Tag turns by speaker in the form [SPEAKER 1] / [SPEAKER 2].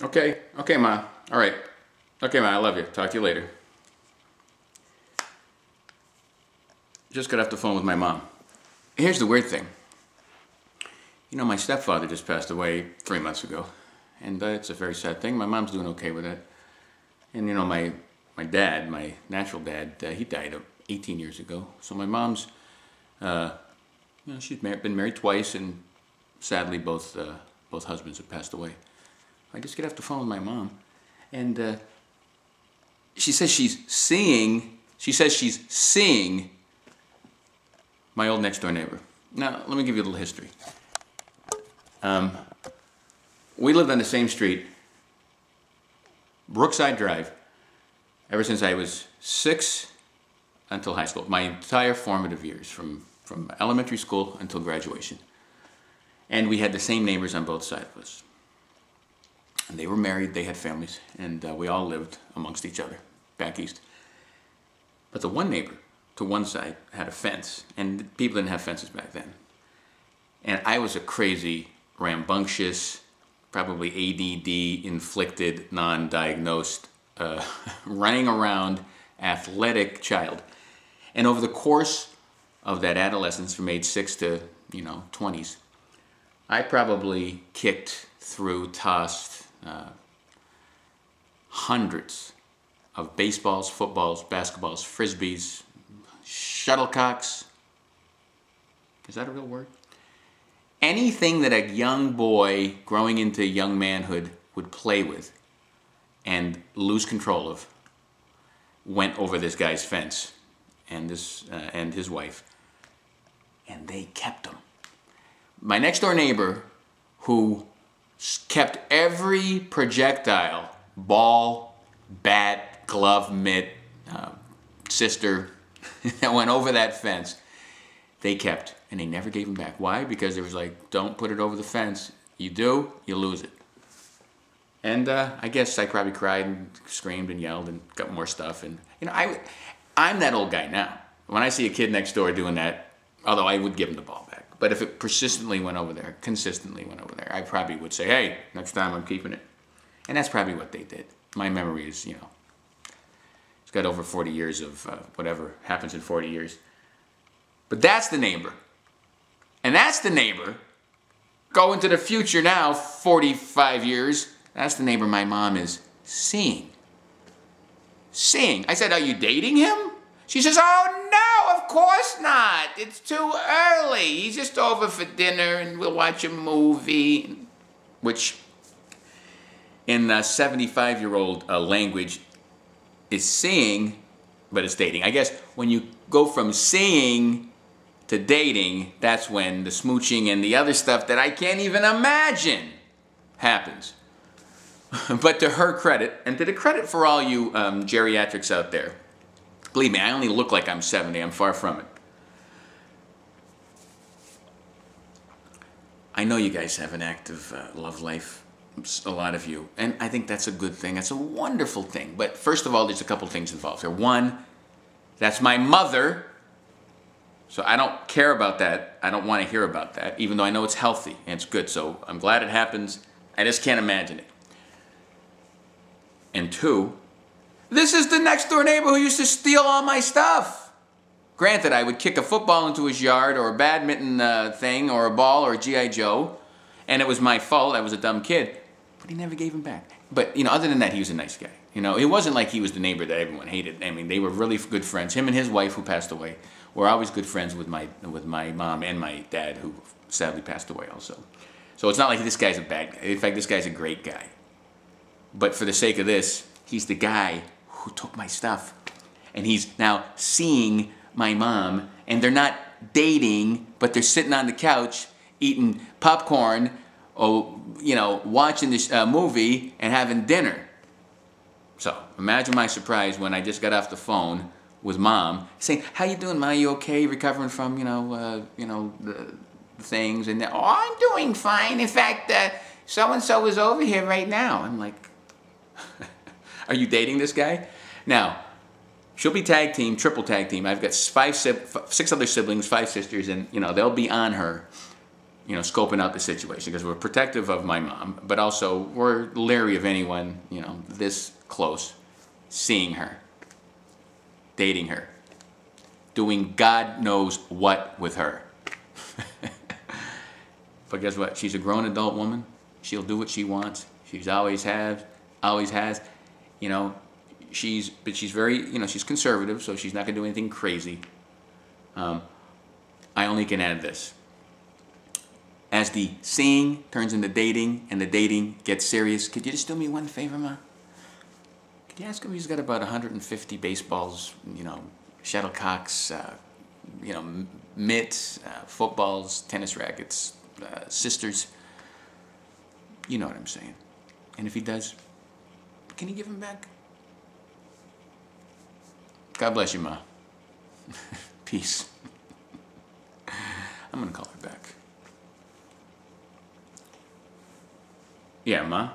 [SPEAKER 1] Okay, okay, Ma. All right. Okay, Ma, I love you. Talk to you later. Just got off the phone with my mom. Here's the weird thing. You know, my stepfather just passed away 3 months ago, and it's a very sad thing. My mom's doing okay with it. And you know, my dad, my natural dad, he died 18 years ago. So my mom's, she's been married twice, and sadly, both husbands have passed away. I just get off the phone with my mom, and she says she's seeing. She says she's seeing my old next door neighbor. Now, let me give you a little history. We lived on the same street, Brookside Drive, ever since I was 6 until high school. My entire formative years, from elementary school until graduation. And we had the same neighbors on both sides of us. And they were married, they had families, and we all lived amongst each other back east. But the one neighbor to one side had a fence, and people didn't have fences back then. And I was a crazy, rambunctious, probably ADD inflicted, non-diagnosed, running around athletic child. And over the course of that adolescence, from age 6 to 20s, I probably kicked through, tossed hundreds of baseballs, footballs, basketballs, frisbees, shuttlecocks. Is that a real word? Anything that a young boy growing into young manhood would play with and lose control of went over this guy's fence and his wife, and they kept him. My next door neighbor, who kept every projectile, ball, bat, glove, mitt, sister, that went over that fence, they kept, and they never gave him back. Why? Because it was like, don't put it over the fence. You do, you lose it. And I guess I probably cried and screamed and yelled and got more stuff. And I'm that old guy now. When I see a kid next door doing that, although I would give him the ball back, but if it consistently went over there, I probably would say, hey, next time I'm keeping it. And that's probably what they did. My memory is, it's got over 40 years of whatever happens in 40 years. But that's the neighbor. And that's the neighbor, go into the future now, 45 years, that's the neighbor my mom is seeing. Seeing. I said, are you dating him? She says, oh no, of course not. It's too early. He's just over for dinner and we'll watch a movie. Which, in 75-year-old language, is seeing, but it's dating. I guess when you go from seeing to dating, that's when the smooching and the other stuff that I can't even imagine happens. But to her credit, and to the credit for all you geriatrics out there, believe me, I only look like I'm 70. I'm far from it. I know you guys have an active love life, a lot of you, and I think that's a good thing. That's a wonderful thing. But first of all, there's a couple things involved here. One, that's my mother. So I don't care about that. I don't want to hear about that, even though I know it's healthy and it's good. So I'm glad it happens. I just can't imagine it. And two, this is the next door neighbor who used to steal all my stuff. Granted, I would kick a football into his yard or a badminton thing or a ball or a G.I. Joe, and it was my fault. I was a dumb kid. But he never gave him back. But, other than that, he was a nice guy. It wasn't like he was the neighbor that everyone hated. I mean, they were really good friends. Him and his wife, who passed away, were always good friends with my mom and my dad, who sadly passed away also. So it's not like this guy's a bad guy. In fact, this guy's a great guy. But for the sake of this, he's the guy who took my stuff. And he's now seeing my mom, and they're not dating, but they're sitting on the couch eating popcorn, or, watching this movie and having dinner. So imagine my surprise when I just got off the phone with mom, saying, "How you doing, Ma? You okay? Recovering from the things?" And "Oh, I'm doing fine. In fact, so and so is over here right now." I'm like, "Are you dating this guy?" Now, she'll be tag team, triple tag team. I've got 6 other siblings, 5 sisters, and they'll be on her. you know, scoping out the situation because we're protective of my mom, but also we're leery of anyone, you know, this close, seeing her, dating her, doing God knows what with her. But guess what? She's a grown adult woman. She'll do what she wants. She's always has. You know, but she's very, you know, she's conservative, so she's not gonna do anything crazy. I only can add this. As the seeing turns into dating and the dating gets serious, could you just do me one favor, Ma? Could you ask him if he's got about 150 baseballs, you know, shuttlecocks, you know, mitts, footballs, tennis rackets, sisters? You know what I'm saying. And if he does, can you give him back? God bless you, Ma. Peace. I'm gonna call her back. Yeah, Ma?